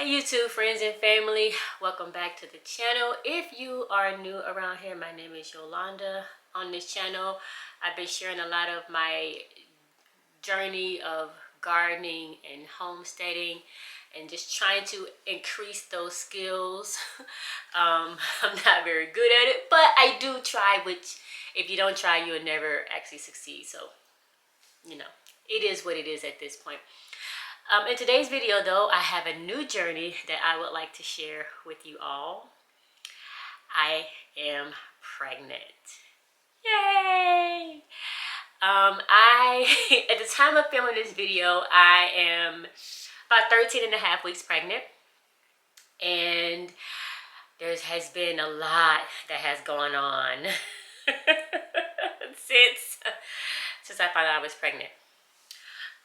YouTube friends and family, welcome back to the channel. If you are new around here, my name is Yolanda. On this channel I've been sharing a lot of my journey of gardening and homesteading and just trying to increase those skills. I'm not very good at it, but I do try, which if you don't try you'll never actually succeed. So you know, it is what it is at this point. In today's video though, I have a new journey that I would like to share with you all. I am pregnant. Yay! At the time of filming this video, I am about 13 and a half weeks pregnant. And there has been a lot that has gone on since I found out I was pregnant.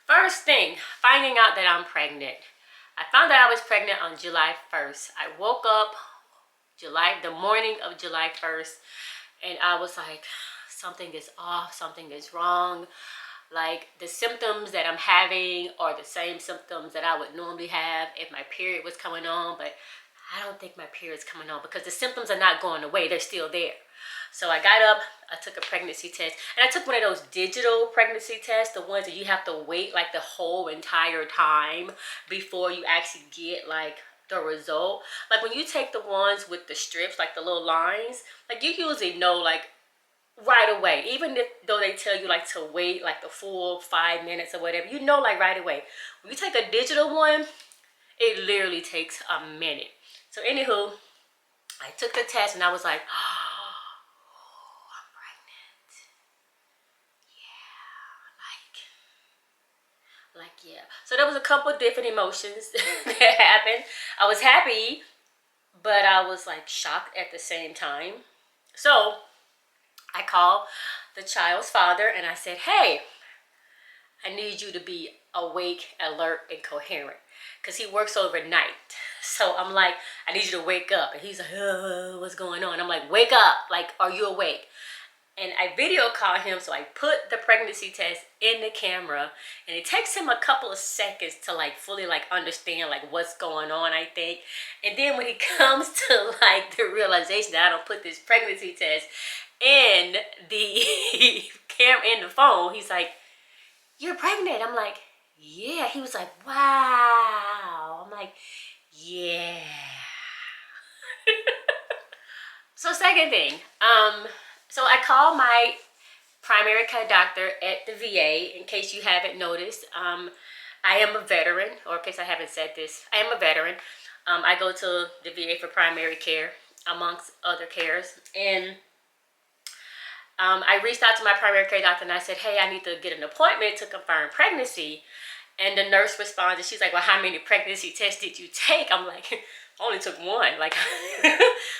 First thing, finding out that I'm pregnant. I found out I was pregnant on July 1st. I woke up the morning of July 1st, and I was like, something is off, something is wrong. Like the symptoms that I'm having are the same symptoms that I would normally have if my period was coming on, but I don't think my period's coming on because the symptoms are not going away, they're still there. So I got up, I took a pregnancy test, and I took one of those digital pregnancy tests, the ones that you have to wait like the whole entire time before you actually get like the result. Like when you take the ones with the strips, like the little lines, like you usually know like right away, even though they tell you like to wait like the full 5 minutes or whatever, you know, like right away. When you take a digital one, it literally takes a minute. So anywho, I took the test and I was like, oh, I'm pregnant. Yeah. So there was a couple of different emotions that happened. I was happy, but I was like shocked at the same time. So I called the child's father and I said, hey, I need you to be awake, alert, and coherent, because he works overnight. So I'm like, I need you to wake up. And he's like, oh, what's going on? I'm like, wake up. Like, are you awake? And I video called him, so I put the pregnancy test in the camera, and it takes him a couple of seconds to like fully like understand like what's going on, I think. And then when he comes to like the realization that I don't put this pregnancy test in the camera, in the phone, he's like, you're pregnant. I'm like, yeah. He was like, wow. I'm like, yeah. So second thing, so I called my primary care doctor at the VA. In case you haven't noticed, I am a veteran, or in case I haven't said this, I am a veteran. I go to the VA for primary care amongst other cares, and I reached out to my primary care doctor and I said, hey, I need to get an appointment to confirm pregnancy. And the nurse responded, she's like, well, how many pregnancy tests did you take? I'm like, I only took one. Like,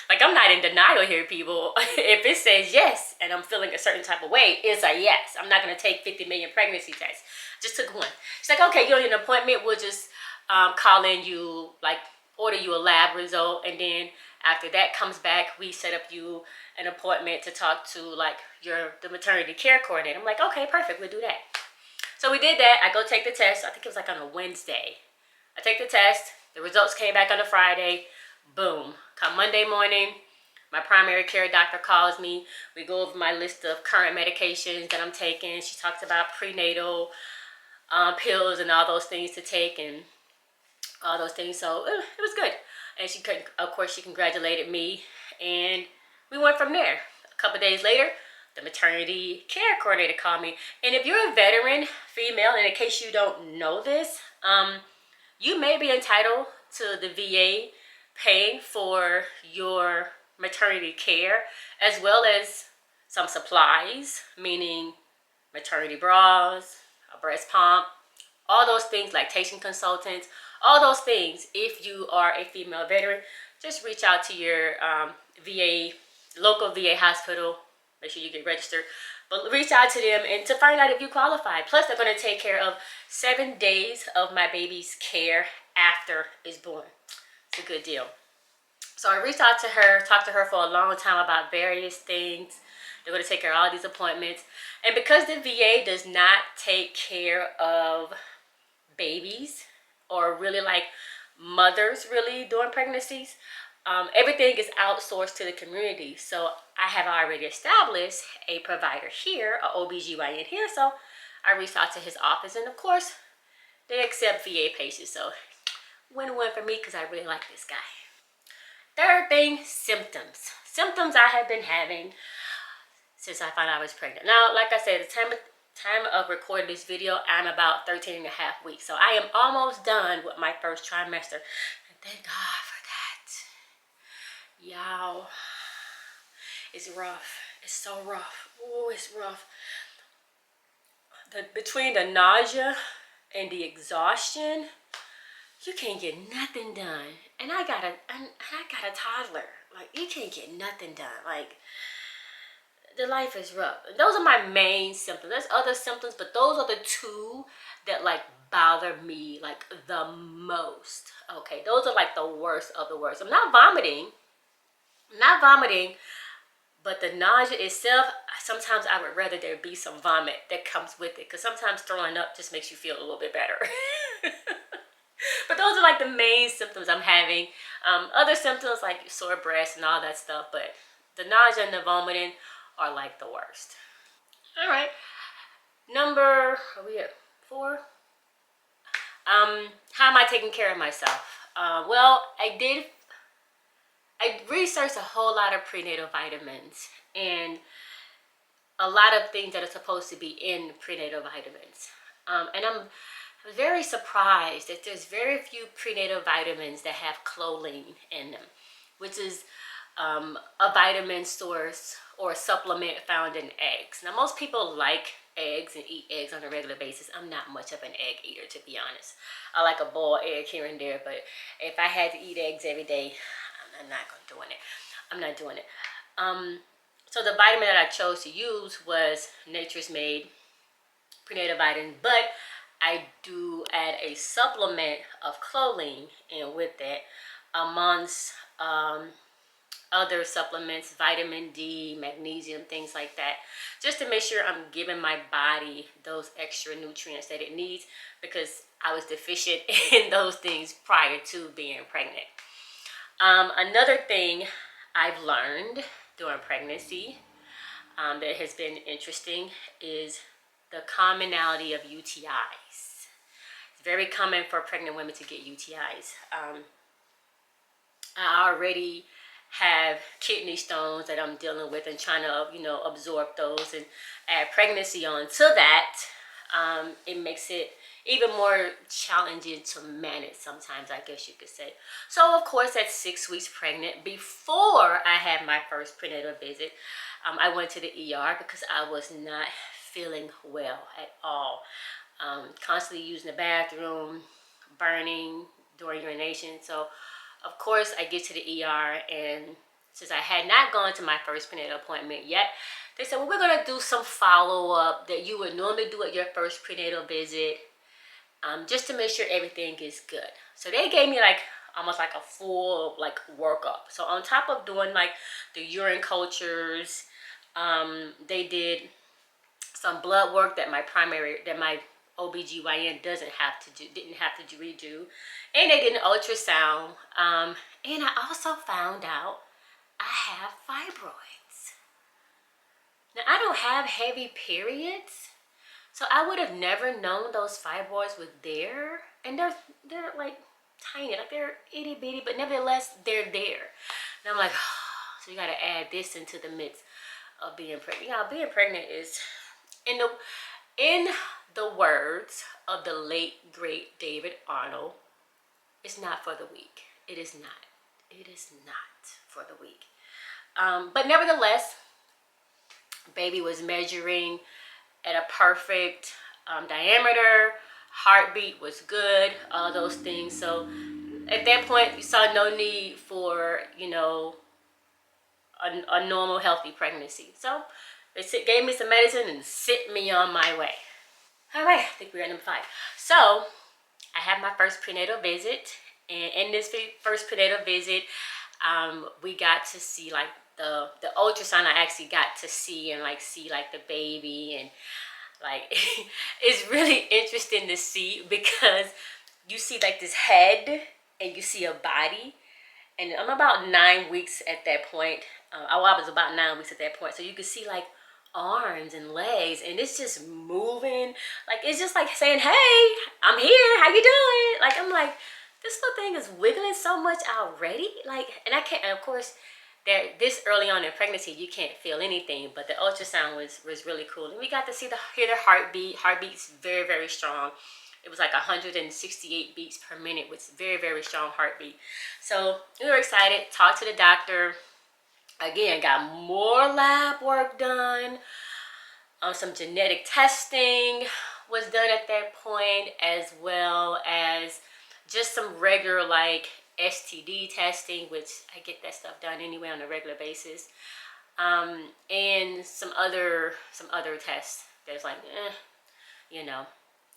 like I'm not in denial here, people. If it says yes and I'm feeling a certain type of way, it's a yes. I'm not going to take 50 million pregnancy tests. Just took one. She's like, okay, you don't need an appointment. We'll just call in you, like order you a lab result. And then after that comes back, we set up you an appointment to talk to like the maternity care coordinator. I'm like, okay, perfect, we'll do that. So we did that. I go take the test. I think it was like on a Wednesday. I take the test. The results came back on a Friday. Boom. Come Monday morning, my primary care doctor calls me. We go over my list of current medications that I'm taking. She talks about prenatal pills and all those things to take and all those things. So it was good. And she, of course, she congratulated me. And we went from there. A couple days later, the maternity care coordinator called me. And if you're a veteran female, and in case you don't know this, you may be entitled to the VA paying for your maternity care, as well as some supplies, meaning maternity bras, a breast pump, all those things, lactation consultants, all those things. If you are a female veteran, just reach out to your VA, local VA hospital. Make sure you get registered, but reach out to them and to find out if you qualify. Plus, they're going to take care of 7 days of my baby's care after it's born. It's a good deal. So I reached out to her, talked to her for a long time about various things. They're going to take care of all these appointments. And because the VA does not take care of babies, or really like mothers really during pregnancies. Everything is outsourced to the community. So I have already established a provider here, a OBGYN here. So I reached out to his office, and of course, they accept VA patients. So win-win for me because I really like this guy. Third thing, symptoms. Symptoms I have been having since I found out I was pregnant. Now, like I said, the time of recording this video, I'm about 13 and a half weeks. So I am almost done with my first trimester. And thank God for that. Y'all, it's rough. It's so rough. Oh, it's rough. Between the nausea and the exhaustion, you can't get nothing done. And I got a toddler. Like, you can't get nothing done. Like, the life is rough. Those are my main symptoms. There's other symptoms, but those are the two that like bother me like the most. Okay, those are like the worst of the worst. I'm not vomiting, but the nausea itself, sometimes I would rather there be some vomit that comes with it, because sometimes throwing up just makes you feel a little bit better. But those are like the main symptoms I'm having. Other symptoms like sore breast and all that stuff, but the nausea and the vomiting are like the worst. All right, are we at 4? How am I taking care of myself? Well, I researched a whole lot of prenatal vitamins and a lot of things that are supposed to be in prenatal vitamins. And I'm very surprised that there's very few prenatal vitamins that have choline in them, which is a vitamin source or a supplement found in eggs. Now, most people like eggs and eat eggs on a regular basis. I'm not much of an egg eater, to be honest. I like a boiled egg here and there, but if I had to eat eggs every day, I'm not doing it. I'm not doing it. So the vitamin that I chose to use was Nature's Made prenatal vitamin, but I do add a supplement of choline in with it, amongst other supplements, vitamin D, magnesium, things like that, just to make sure I'm giving my body those extra nutrients that it needs, because I was deficient in those things prior to being pregnant. Another thing I've learned during pregnancy that has been interesting is the commonality of UTIs. It's very common for pregnant women to get UTIs. I already have kidney stones that I'm dealing with and trying to, absorb those, and add pregnancy on to that. It makes it even more challenging to manage sometimes, I guess you could say. So, of course, at 6 weeks pregnant, before I had my first prenatal visit, I went to the ER because I was not feeling well at all. Constantly using the bathroom, burning during urination. So, of course, I get to the ER, and since I had not gone to my first prenatal appointment yet, they said, well, we're going to do some follow-up that you would normally do at your first prenatal visit, just to make sure everything is good. So they gave me almost like a full workup. So on top of doing the urine cultures, they did some blood work that my OBGYN didn't have to redo. And they did an ultrasound. And I also found out I have fibroids. Now, I don't have heavy periods, so I would have never known those fibroids were there. And they're like tiny, like they're itty bitty, but nevertheless, they're there. And I'm like, oh, so you got to add this into the mix of being pregnant. Being pregnant is, in the words of the late, great David Arnold, it's not for the weak. It is not. It is not for the weak. But nevertheless, baby was measuring at a perfect diameter. Heartbeat was good. All those things. So at that point, you saw no need for, a normal, healthy pregnancy. So they gave me some medicine and sent me on my way. All right, I think we're at number 5. So I had my first prenatal visit, and in this first prenatal visit, we got to see the ultrasound. I actually got to see the baby, and it's really interesting to see, because you see this head, and you see a body. And I'm about 9 weeks at that point. I was about 9 weeks at that point. So you can see like arms and legs, and it's just moving. Like it's just like saying, "Hey, I'm here. How you doing?" Like I'm like, this little thing is wiggling so much already. Like, and I can't. And of course, that this early on in pregnancy, you can't feel anything. But the ultrasound was really cool, and we got to hear the heartbeat. Heartbeat's very, very strong. It was like 168 beats per minute, with very, very strong heartbeat. So we were excited. Talked to the doctor. Again, got more lab work done. Some genetic testing was done at that point, as well as just some regular like STD testing, which I get that stuff done anyway on a regular basis. And some other tests. There's like, you know.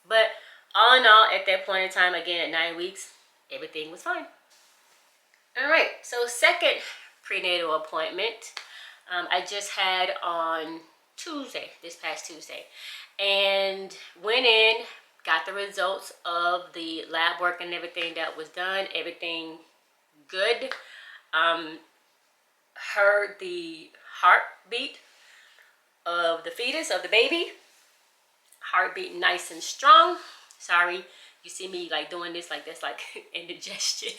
But all in all, at that point in time, again at 9 weeks, everything was fine. All right, so second prenatal appointment, I just had on Tuesday, this past Tuesday, and went in, got the results of the lab work and everything that was done. Everything good. Heard the heartbeat of the fetus, of the baby. Heartbeat nice and strong. Sorry, you see me like doing this like that's like indigestion.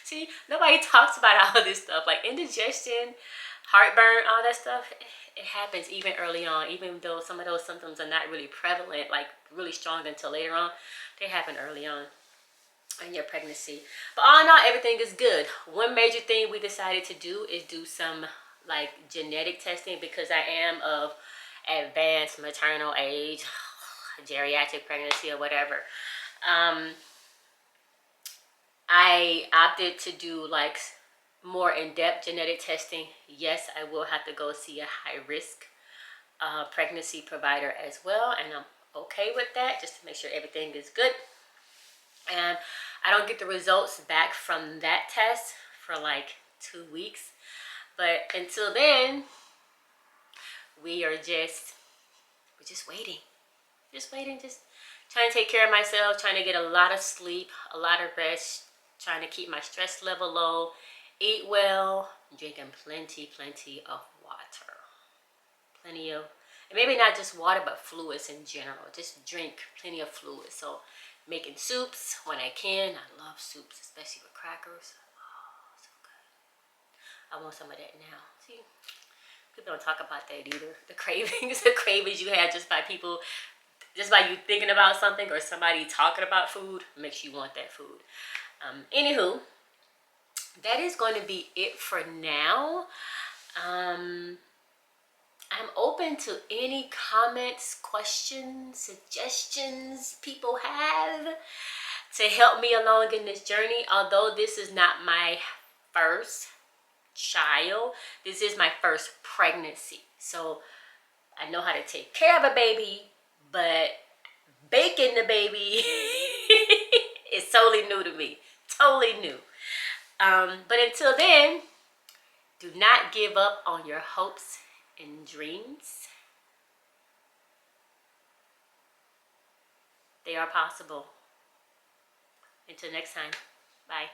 See, nobody talks about all this stuff like indigestion, heartburn, all that stuff. It happens even early on, even though some of those symptoms are not really prevalent, like really strong until later on. They happen early on in your pregnancy. But all in all, everything is good. One major thing we decided to do is do some like genetic testing, because I am of advanced maternal age, geriatric pregnancy or whatever. I opted to do like more in-depth genetic testing. Yes, I will have to go see a high-risk pregnancy provider as well, and I'm okay with that, just to make sure everything is good. And I don't get the results back from that test for like 2 weeks, but until then, we're just waiting, just trying to take care of myself, trying to get a lot of sleep, a lot of rest, trying to keep my stress level low, eat well, drinking plenty of water. Plenty of, and maybe not just water, but fluids in general. Just drink plenty of fluids. So making soups when I can. I love soups, especially with crackers. Oh, so good. I want some of that now. See, people don't talk about that either. The cravings you have just by you thinking about something or somebody talking about food makes you want that food. Anywho, that is going to be it for now. I'm open to any comments, questions, suggestions people have to help me along in this journey. Although this is not my first child, this is my first pregnancy. So I know how to take care of a baby, but baking the baby is totally new to me. Totally new. But until then, do not give up on your hopes and dreams. They are possible. Until next time, bye.